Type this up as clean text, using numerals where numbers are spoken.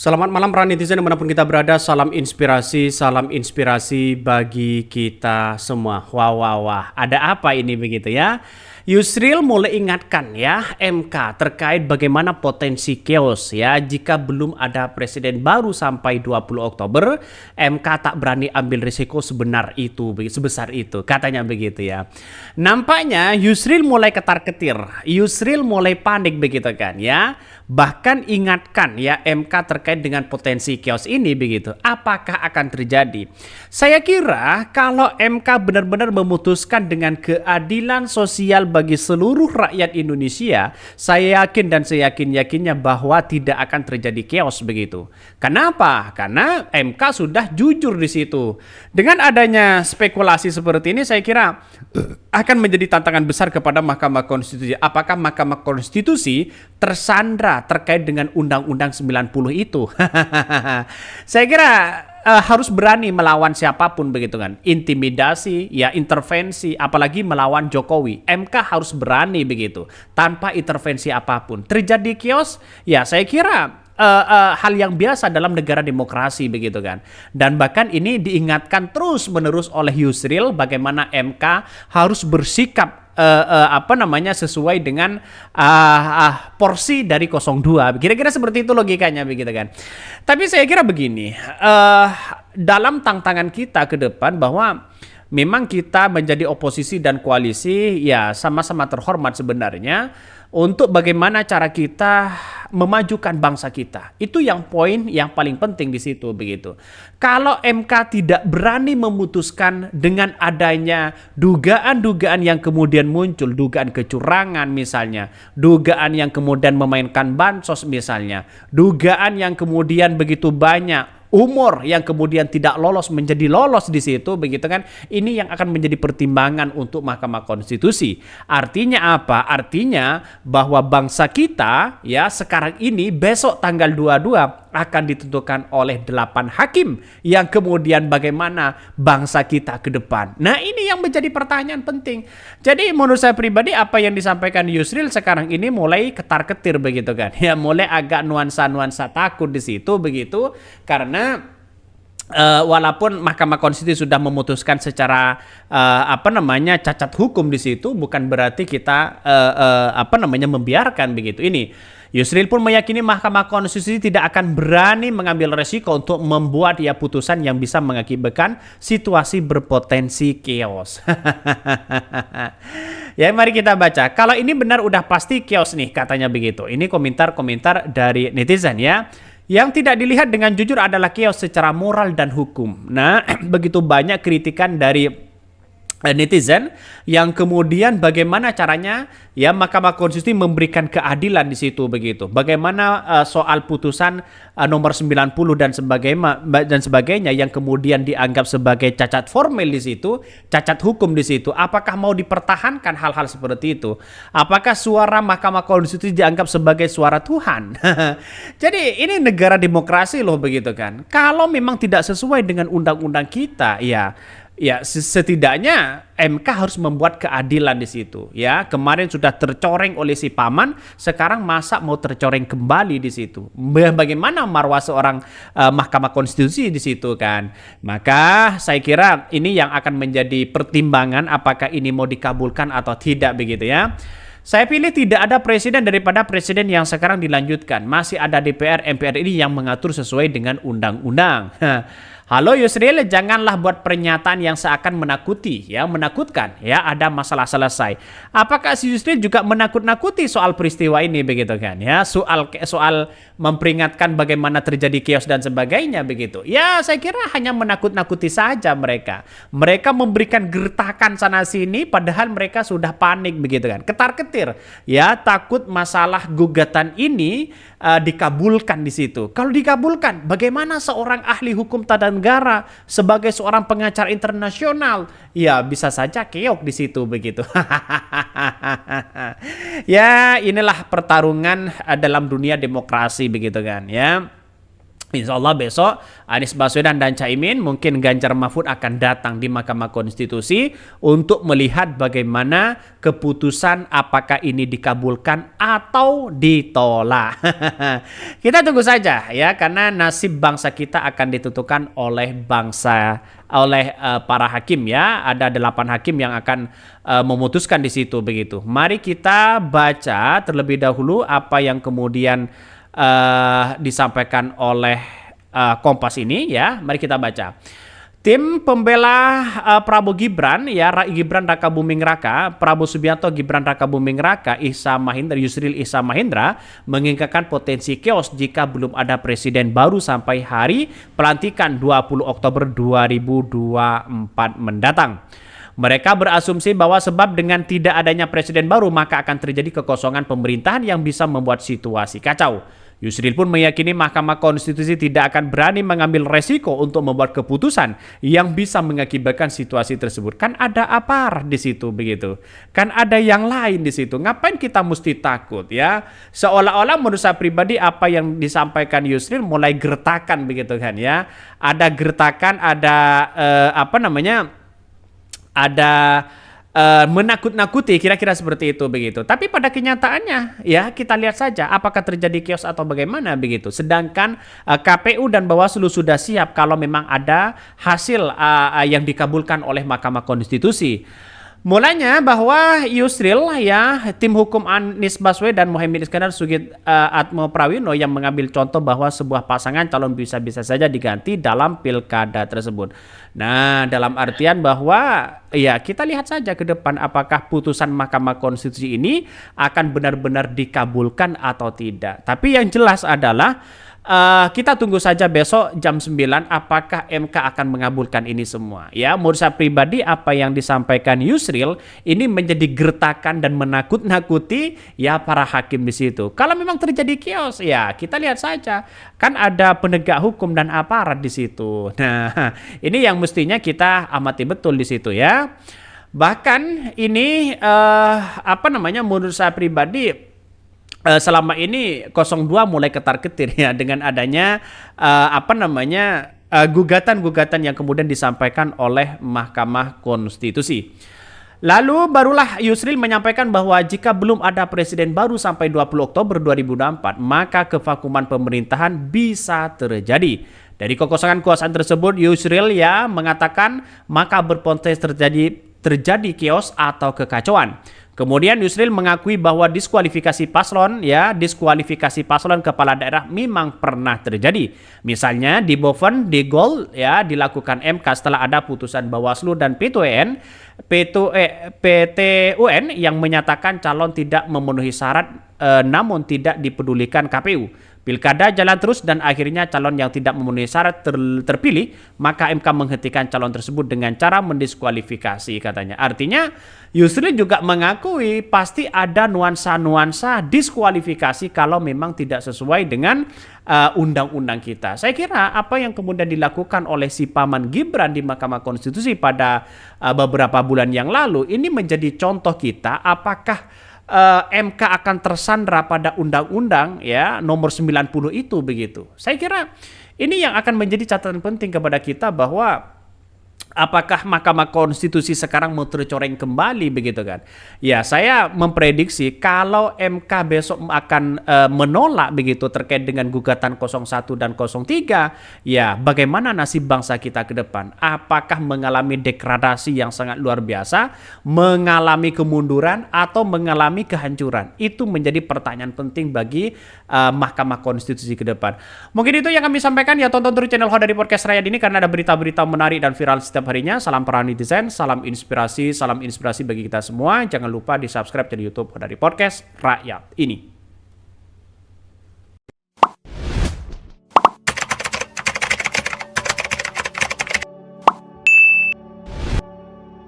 Selamat malam para netizen dimanapun kita berada, salam inspirasi bagi kita semua. Wah, wah, wah, ada apa ini begitu ya? Yusril mulai ingatkan ya MK terkait bagaimana potensi chaos ya jika belum ada presiden baru sampai 20 Oktober, MK tak berani ambil risiko sebesar itu, katanya begitu ya. Nampaknya Yusril mulai ketar-ketir, Yusril mulai panik begitu kan ya. Bahkan ingatkan ya MK terkait dengan potensi chaos ini begitu. Apakah akan terjadi? Saya kira kalau MK benar-benar memutuskan dengan keadilan sosial bagi seluruh rakyat Indonesia, saya yakin dan saya yakin-yakinnya bahwa tidak akan terjadi chaos begitu. Kenapa? Karena MK sudah jujur di situ. Dengan adanya spekulasi seperti ini saya kira akan menjadi tantangan besar kepada Mahkamah Konstitusi. Apakah Mahkamah Konstitusi tersandra terkait dengan Undang-Undang 90 itu? Saya kira harus berani melawan siapapun begitu kan. Intimidasi, ya intervensi, apalagi melawan Jokowi. MK harus berani begitu, tanpa intervensi apapun. Terjadi chaos, ya saya kira hal yang biasa dalam negara demokrasi begitu kan. Dan bahkan ini diingatkan terus menerus oleh Yusril bagaimana MK harus bersikap sesuai dengan porsi dari 02. Kira-kira seperti itu logikanya begitu kan. Tapi saya kira begini, dalam tantangan kita ke depan bahwa memang kita menjadi oposisi dan koalisi ya sama-sama terhormat sebenarnya untuk bagaimana cara kita memajukan bangsa kita. Itu yang poin yang paling penting di situ begitu. Kalau MK tidak berani memutuskan dengan adanya dugaan-dugaan yang kemudian muncul, dugaan kecurangan misalnya, dugaan yang kemudian memainkan bansos misalnya, dugaan yang kemudian begitu banyak umur yang kemudian tidak lolos menjadi lolos di situ begitu kan. Ini yang akan menjadi pertimbangan untuk Mahkamah Konstitusi. Artinya apa? Artinya bahwa bangsa kita ya sekarang ini besok tanggal 22 akan ditentukan oleh 8 hakim yang kemudian bagaimana bangsa kita ke depan. Nah, ini yang menjadi pertanyaan penting. Jadi menurut saya pribadi apa yang disampaikan Yusril sekarang ini mulai ketar-ketir begitu kan. Ya mulai agak nuansa-nuansa takut di situ begitu karena walaupun Mahkamah Konstitusi sudah memutuskan secara cacat hukum di situ, bukan berarti kita membiarkan begitu. Ini Yusril pun meyakini Mahkamah Konstitusi tidak akan berani mengambil resiko untuk membuat putusan yang bisa mengakibatkan situasi berpotensi chaos. Ya, mari kita baca. Kalau ini benar udah pasti chaos nih katanya begitu. Ini komentar-komentar dari netizen ya. Yang tidak dilihat dengan jujur adalah chaos secara moral dan hukum. Nah, begitu banyak kritikan dari netizen yang kemudian bagaimana caranya ya Mahkamah Konstitusi memberikan keadilan di situ begitu. Bagaimana soal putusan nomor 90 dan sebagainya yang kemudian dianggap sebagai cacat formil di situ, cacat hukum di situ. Apakah mau dipertahankan hal-hal seperti itu? Apakah suara Mahkamah Konstitusi dianggap sebagai suara Tuhan? Jadi ini negara demokrasi loh begitu kan. Kalau memang tidak sesuai dengan undang-undang kita ya setidaknya MK harus membuat keadilan di situ ya. Kemarin sudah tercoreng oleh si paman, sekarang masa mau tercoreng kembali di situ. Bagaimana marwah seorang Mahkamah Konstitusi di situ kan. Maka saya kira ini yang akan menjadi pertimbangan apakah ini mau dikabulkan atau tidak begitu ya. Saya pilih tidak ada presiden daripada presiden yang sekarang dilanjutkan. Masih ada DPR, MPR ini yang mengatur sesuai dengan undang-undang. Halo Yusril, janganlah buat pernyataan yang seakan menakutkan ya, ada masalah selesai. Apakah si Yusril juga menakut-nakuti soal peristiwa ini begitu kan ya, soal memperingatkan bagaimana terjadi chaos dan sebagainya begitu. Ya, saya kira hanya menakut-nakuti saja mereka. Mereka memberikan gertakan sana sini padahal mereka sudah panik begitu kan. Ketar-ketir ya, takut masalah gugatan ini dikabulkan di situ. Kalau dikabulkan, bagaimana seorang ahli hukum tata negara sebagai seorang pengacara internasional? Ya, bisa saja keok di situ begitu. Ya, inilah pertarungan dalam dunia demokrasi begitu kan ya. Insya Allah besok Anies Baswedan dan Caimin, mungkin Ganjar Mahfud akan datang di Mahkamah Konstitusi untuk melihat bagaimana keputusan apakah ini dikabulkan atau ditolak. Kita tunggu saja ya, karena nasib bangsa kita akan ditentukan oleh para hakim ya. Ada 8 hakim yang akan memutuskan di situ begitu. Mari kita baca terlebih dahulu apa yang kemudian disampaikan oleh Kompas ini ya. Mari kita baca. Tim pembela Prabowo Gibran ya, Gibran Raka Buming Raka, Prabowo Subianto Gibran Raka Buming Raka, Yusril Ihsa Mahendra mengingatkan potensi chaos jika belum ada presiden baru sampai hari pelantikan 20 Oktober 2024 mendatang. Mereka berasumsi bahwa sebab dengan tidak adanya presiden baru maka akan terjadi kekosongan pemerintahan yang bisa membuat situasi kacau. Yusril pun meyakini Mahkamah Konstitusi tidak akan berani mengambil resiko untuk membuat keputusan yang bisa mengakibatkan situasi tersebut. Kan ada aparat di situ begitu. Kan ada yang lain di situ. Ngapain kita mesti takut ya? Seolah-olah menurut saya pribadi apa yang disampaikan Yusril mulai gertakan begitu kan ya. Ada gertakan, ada ada menakut-nakuti, kira-kira seperti itu begitu. Tapi pada kenyataannya ya kita lihat saja apakah terjadi chaos atau bagaimana begitu. Sedangkan KPU dan Bawaslu sudah siap kalau memang ada hasil yang dikabulkan oleh Mahkamah Konstitusi. Mulanya bahwa Yusril ya, tim hukum Anies Baswedan Muhaimin Iskandar Sugit Atmo Prawino yang mengambil contoh bahwa sebuah pasangan calon bisa-bisa saja diganti dalam pilkada tersebut. Nah, dalam artian bahwa ya kita lihat saja ke depan apakah putusan Mahkamah Konstitusi ini akan benar-benar dikabulkan atau tidak. Tapi yang jelas adalah kita tunggu saja besok jam 9 apakah MK akan mengabulkan ini semua. Ya, menurut saya pribadi apa yang disampaikan Yusril ini menjadi gertakan dan menakut-nakuti ya para hakim di situ. Kalau memang terjadi chaos ya kita lihat saja. Kan ada penegak hukum dan aparat di situ. Nah, ini yang mestinya kita amati betul di situ ya. Bahkan ini menurut saya pribadi selama ini 02 mulai ketar-ketir ya dengan adanya gugatan-gugatan yang kemudian disampaikan oleh Mahkamah Konstitusi. Lalu barulah Yusril menyampaikan bahwa jika belum ada presiden baru sampai 20 Oktober 2024, maka kevakuman pemerintahan bisa terjadi. Dari kekosongan kekuasaan tersebut, Yusril ya mengatakan maka berpotensi terjadi chaos atau kekacauan. Kemudian Yusril mengakui bahwa diskualifikasi paslon kepala daerah memang pernah terjadi. Misalnya di Boven, di Gol ya dilakukan MK setelah ada putusan Bawaslu dan PTUN yang menyatakan calon tidak memenuhi syarat namun tidak dipedulikan KPU. Pilkada jalan terus dan akhirnya calon yang tidak memenuhi syarat terpilih, maka MK menghentikan calon tersebut dengan cara mendiskualifikasi katanya. Artinya Yusril juga mengakui pasti ada nuansa-nuansa diskualifikasi kalau memang tidak sesuai dengan undang-undang kita. Saya kira apa yang kemudian dilakukan oleh si paman Gibran di Mahkamah Konstitusi pada beberapa bulan yang lalu ini menjadi contoh kita apakah MK akan tersandra pada undang-undang ya nomor 90 itu begitu. Saya kira ini yang akan menjadi catatan penting kepada kita bahwa apakah Mahkamah Konstitusi sekarang mau tercoreng kembali begitu kan? Ya, saya memprediksi kalau MK besok akan menolak begitu terkait dengan gugatan 01 dan 03, ya bagaimana nasib bangsa kita ke depan? Apakah mengalami degradasi yang sangat luar biasa, mengalami kemunduran atau mengalami kehancuran? Itu menjadi pertanyaan penting bagi Mahkamah Konstitusi ke depan. Mungkin itu yang kami sampaikan ya, tonton terus channel Hodari Podcast Rakyat ini karena ada berita-berita menarik dan viral setiap harinya. Salam para netizen, salam inspirasi bagi kita semua. Jangan lupa di subscribe channel YouTube dari Podcast Rakyat ini.